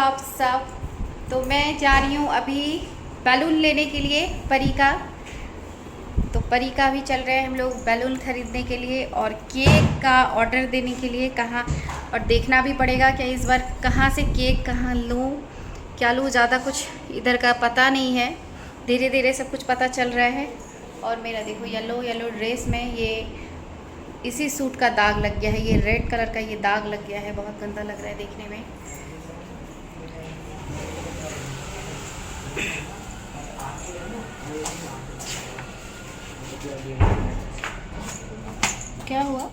आप सब। तो मैं जा रही हूँ अभी बैलून लेने के लिए परी का। तो परी का भी चल रहे हैं हम लोग बैलून ख़रीदने के लिए और केक का ऑर्डर देने के लिए। कहाँ और देखना भी पड़ेगा कि इस बार कहाँ से केक कहाँ लूँ, क्या लूँ, ज़्यादा कुछ इधर का पता नहीं है। धीरे धीरे सब कुछ पता चल रहा है। और मेरा देखो येलो येलो ड्रेस में ये इसी सूट का दाग लग गया है। ये रेड कलर का ये दाग लग गया है, बहुत गंदा लग रहा है देखने में। क्या हुआ?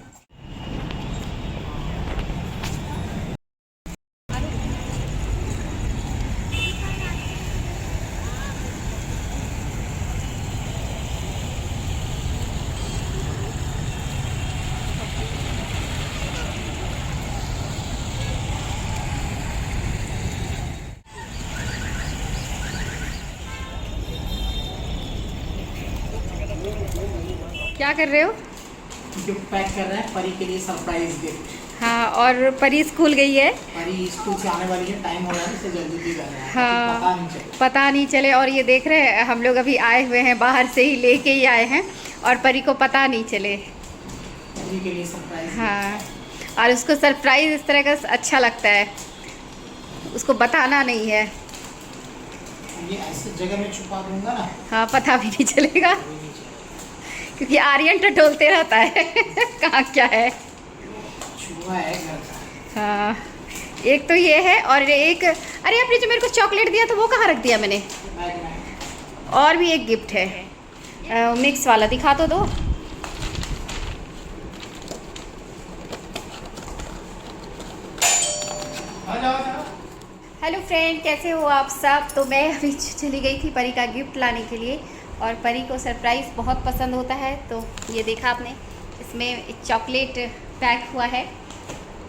क्या कर रहे हो? गिफ्ट पैक कर रहे हैं परी के लिए, सरप्राइज गिफ्ट। हाँ, और परी स्कूल गई है। परी स्कूल से आने वाली है, टाइम हो रहा है, इससे जल्दी भी कर रहे हैं। हाँ, पता नहीं चले। और ये देख रहे हैं हम लोग अभी आए हुए हैं, बाहर से ही लेके ही आए हैं और परी को पता नहीं चले। परी के लिए सरप्राइज। हाँ, और उसको सरप्राइज इस तरह का अच्छा लगता है, उसको बताना नहीं है। ये ऐसे जगह में छुपा दूंगा ना। हाँ, पता भी नहीं चलेगा क्योंकि आर्यन टटोलते रहता है कहाँ क्या है। छुआ है घर का। हाँ, एक तो ये है और एक, अरे आपने जो मेरे को चॉकलेट दिया था वो कहाँ रख दिया मैंने? बैग में। और भी एक गिफ्ट है मिक्स वाला, दिखा तो दो। आ जाओ जाओ। हेलो फ्रेंड, कैसे हो आप सब? तो मैं अभी चली गई थी परी का गिफ्ट लाने के लिए और परी को सरप्राइज़ बहुत पसंद होता है। तो ये देखा आपने, इसमें चॉकलेट पैक हुआ है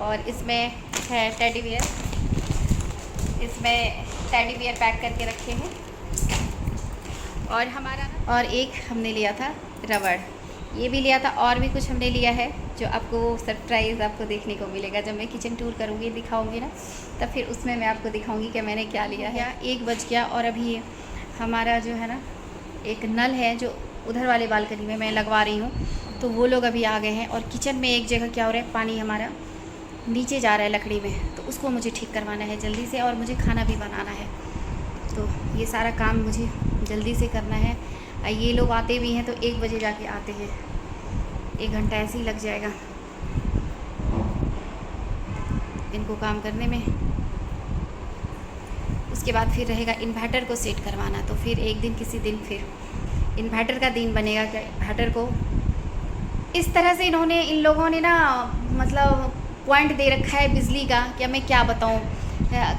और इसमें है टेडी बियर। इसमें टेडी बियर पैक करके रखे हैं। और एक हमने लिया था रबड़, ये भी लिया था। और भी कुछ हमने लिया है जो आपको सरप्राइज़ आपको देखने को मिलेगा जब मैं किचन टूर करूँगी, दिखाऊंगी ना, तब फिर उसमें मैं आपको दिखाऊंगी कि मैंने क्या लिया है। 1 बज गया और अभी हमारा जो है ना एक नल है जो उधर वाले बालकनी में मैं लगवा रही हूँ, तो वो लोग अभी आ गए हैं। और किचन में एक जगह क्या हो रहा है, पानी हमारा नीचे जा रहा है लकड़ी में, तो उसको मुझे ठीक करवाना है जल्दी से। और मुझे खाना भी बनाना है, तो ये सारा काम मुझे जल्दी से करना है। ये लोग आते भी हैं तो 1 बजे जाके आते हैं, 1 घंटा ऐसे ही लग जाएगा इनको काम करने में। उसके बाद फिर रहेगा इन्वर्टर को सेट करवाना। तो फिर एक दिन किसी दिन फिर इन्वर्टर का दिन बनेगा। क्या इन्वर्टर को इस तरह से इन लोगों ने ना मतलब पॉइंट दे रखा है बिजली का, क्या मैं क्या बताऊँ,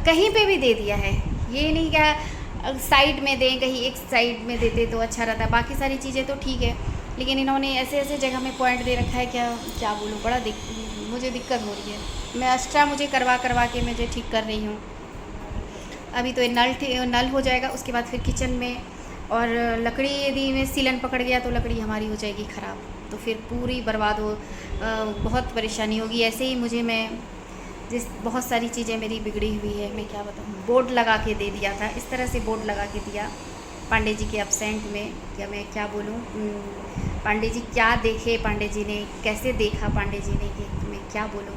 कहीं पे भी दे दिया है। ये नहीं क्या साइड में दें, कहीं एक साइड में देते तो अच्छा रहता। बाकी सारी चीज़ें तो ठीक है, लेकिन इन्होंने ऐसे ऐसे जगह में पॉइंट दे रखा है, क्या बोलूँ, बड़ा मुझे दिक्कत हो रही है। मैं एक्स्ट्रा मुझे करवा के मुझे ठीक कर रही हूँ। अभी तो ये नल हो जाएगा, उसके बाद फिर किचन में। और लकड़ी यदि में सीलन पकड़ गया तो लकड़ी हमारी हो जाएगी ख़राब, तो फिर पूरी बर्बाद हो, बहुत परेशानी होगी। ऐसे ही बहुत सारी चीज़ें मेरी बिगड़ी हुई है, मैं क्या बताऊँ। बोर्ड लगा के दे दिया था, इस तरह से बोर्ड लगा के दिया पांडे जी के एब्सेंट में, क्या मैं क्या बोलूँ। पांडे जी क्या देखे, पांडे जी ने कैसे देखा, पांडे जी ने कि मैं क्या बोलूँ,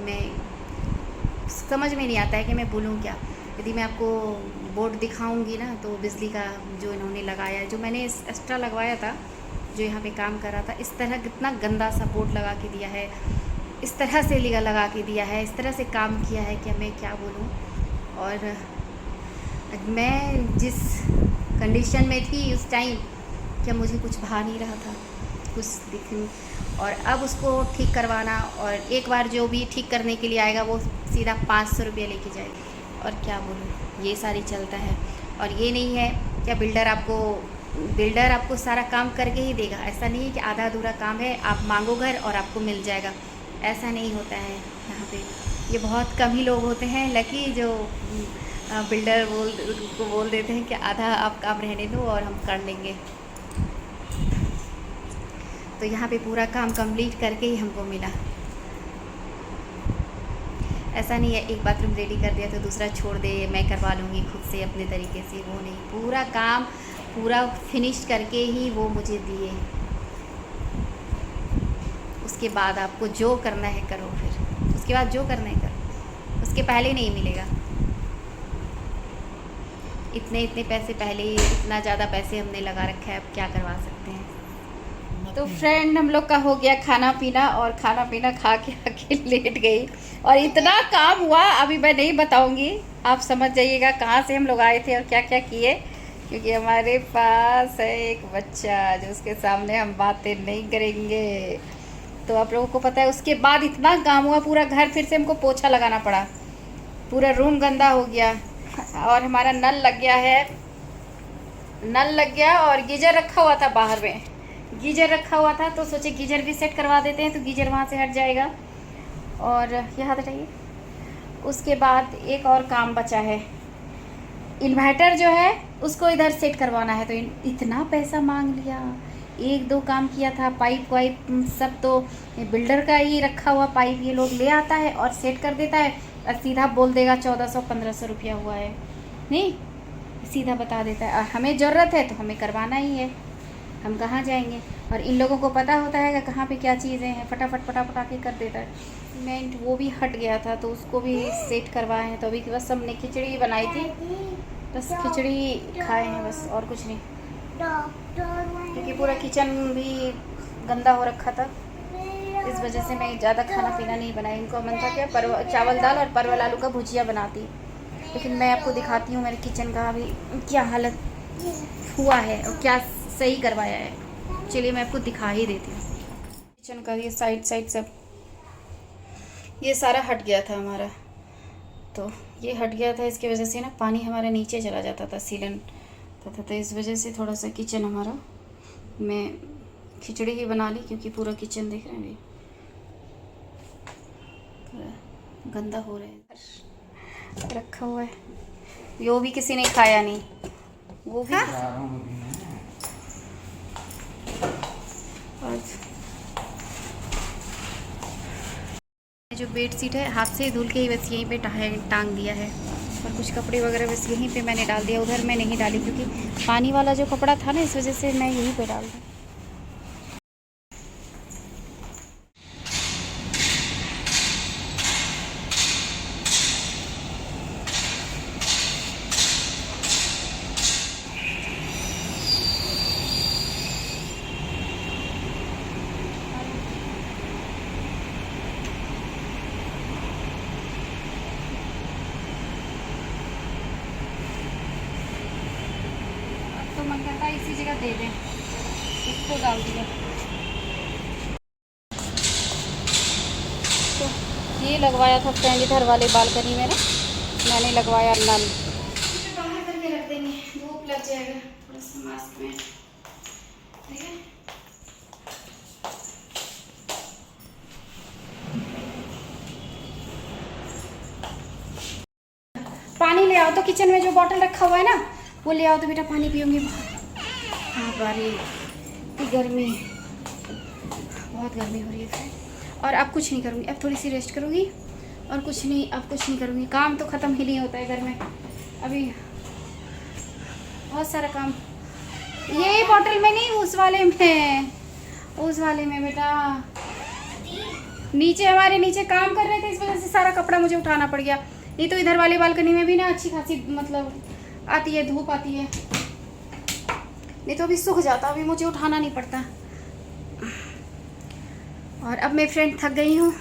मैं समझ में नहीं आता है कि मैं बोलूँ क्या। यदि मैं आपको बोर्ड दिखाऊंगी ना, तो बिजली का जो इन्होंने लगाया, जो मैंने एक्स्ट्रा लगवाया था, जो यहाँ पे काम कर रहा था, इस तरह कितना गंदा सा बोर्ड लगा के दिया है, इस तरह से लगा के दिया है, इस तरह से काम किया है कि मैं क्या बोलूँ। और मैं जिस कंडीशन में थी उस टाइम, क्या मुझे कुछ भा नहीं रहा था, कुछ दिखनी। और अब उसको ठीक करवाना, और एक बार जो भी ठीक करने के लिए आएगा वो सीधा 500 रुपये लेके जाएगा। और क्या बोलूँ, ये सारी चलता है। और ये नहीं है क्या बिल्डर आपको सारा काम करके ही देगा। ऐसा नहीं है कि आधा अधूरा काम है, आप मांगो घर और आपको मिल जाएगा, ऐसा नहीं होता है यहाँ पे। ये बहुत कम ही लोग होते हैं लकी जो बिल्डर को बोल देते हैं कि आधा आप काम रहने दो और हम कर लेंगे। तो यहाँ पे पूरा काम कंप्लीट करके ही हमको मिला। ऐसा नहीं है एक बाथरूम रेडी कर दिया तो दूसरा छोड़ दे, मैं करवा लूँगी खुद से अपने तरीके से, वो नहीं, पूरा काम पूरा फिनिश करके ही वो मुझे दिए। उसके बाद आपको जो करना है करो, फिर उसके बाद जो करना है करो, उसके पहले नहीं मिलेगा। इतने पैसे पहले ही, इतना ज़्यादा पैसे हमने लगा रखा है, अब क्या करवा सकते हैं। तो फ्रेंड हम लोग का हो गया खाना पीना, और खाना पीना खा के आके लेट गई, और इतना काम हुआ अभी मैं नहीं बताऊंगी, आप समझ जाइएगा कहाँ से हम लोग आए थे और क्या क्या किए, क्योंकि हमारे पास है एक बच्चा जो उसके सामने हम बातें नहीं करेंगे। तो आप लोगों को पता है उसके बाद इतना काम हुआ, पूरा घर फिर से हमको पोछा लगाना पड़ा, पूरा रूम गंदा हो गया, और हमारा नल लग गया है, नल लग गया, और गीजर रखा हुआ था बाहर में, गीजर रखा हुआ था तो सोचे गीजर भी सेट करवा देते हैं, तो गीजर वहाँ से हट जाएगा। और यह हाथ हटाइए। उसके बाद एक और काम बचा है, इन्वर्टर जो है उसको इधर सेट करवाना है, तो इतना पैसा मांग लिया, एक दो काम किया था, पाइप वाइप सब तो बिल्डर का ही रखा हुआ पाइप ये लोग ले आता है और सेट कर देता है, और सीधा बोल देगा 1400-1500 रुपया हुआ है, नहीं सीधा बता देता है। और हमें ज़रूरत है तो हमें करवाना ही है, हम कहाँ जाएंगे, और इन लोगों को पता होता है कि कहाँ पे क्या चीज़ें हैं, फटाफट के कर देता है। सीमेंट वो भी हट गया था तो उसको भी सेट करवाए हैं, तो अभी बस हमने खिचड़ी बनाई थी, बस खिचड़ी खाए हैं बस, और कुछ नहीं, क्योंकि पूरा किचन भी गंदा हो रखा था, इस वजह से मैं ज़्यादा खाना पीना नहीं बनाई। इनको मन था क्या चावल दाल और परवल आलू का भुजिया बनाती, लेकिन मैं आपको दिखाती हूँ मेरे किचन का अभी क्या हालत हुआ है और क्या सही करवाया है। चलिए मैं आपको दिखा ही देती हूँ किचन का। ये साइड सब ये सारा हट गया था हमारा, तो ये हट गया था, इसकी वजह से ना पानी हमारा नीचे चला जाता था सीलन, तो इस वजह से थोड़ा सा किचन हमारा, मैं खिचड़ी ही बना ली, क्योंकि पूरा किचन देख रहे हैं गंदा हो रहा है, रखा हुआ है, वो भी किसी ने खाया नहीं, वो भी जो बेड शीट है हाथ से धुल के ही बस यहीं पे टांग दिया है, और कुछ कपड़े वगैरह बस यहीं पे मैंने डाल दिया, उधर मैं नहीं डाली क्योंकि पानी वाला जो कपड़ा था ना, इस वजह से मैं यहीं पे डाल दी। तो मन करता है इसी जगह दे दें, इसको डाल दिया। तो ये लगवाया था फ्रेंड इधर वाले बालकनी में ना, मैंने लगवाया नल, बाहर करके रख देंगे, धूप लग जाएगा थोड़ा सा मास्क में, ठीक है। पानी ले आओ तो, किचन में जो बॉटल रखा हुआ है ना वो ले आओ तो बेटा, पानी पियूंगी। हाँ बारी इतनी गर्मी, बहुत गर्मी हो रही है फ्रेंड। और अब कुछ नहीं करूँगी, अब थोड़ी सी रेस्ट करूँगी, और कुछ नहीं, अब कुछ नहीं करूँगी। काम तो ख़त्म ही नहीं होता है घर में, अभी बहुत सारा काम। ये बॉटल में नहीं, उस वाले में, उस वाले में बेटा, नीचे हमारे नीचे काम कर रहे थे, इस वजह से सारा कपड़ा मुझे उठाना पड़ गया। नहीं तो इधर वाले बालकनी में भी ना अच्छी खासी मतलब आती है, धूप आती है, नहीं तो अभी सूख जाता, अभी मुझे उठाना नहीं पड़ता। और अब मैं फ्रेंड थक गई हूँ,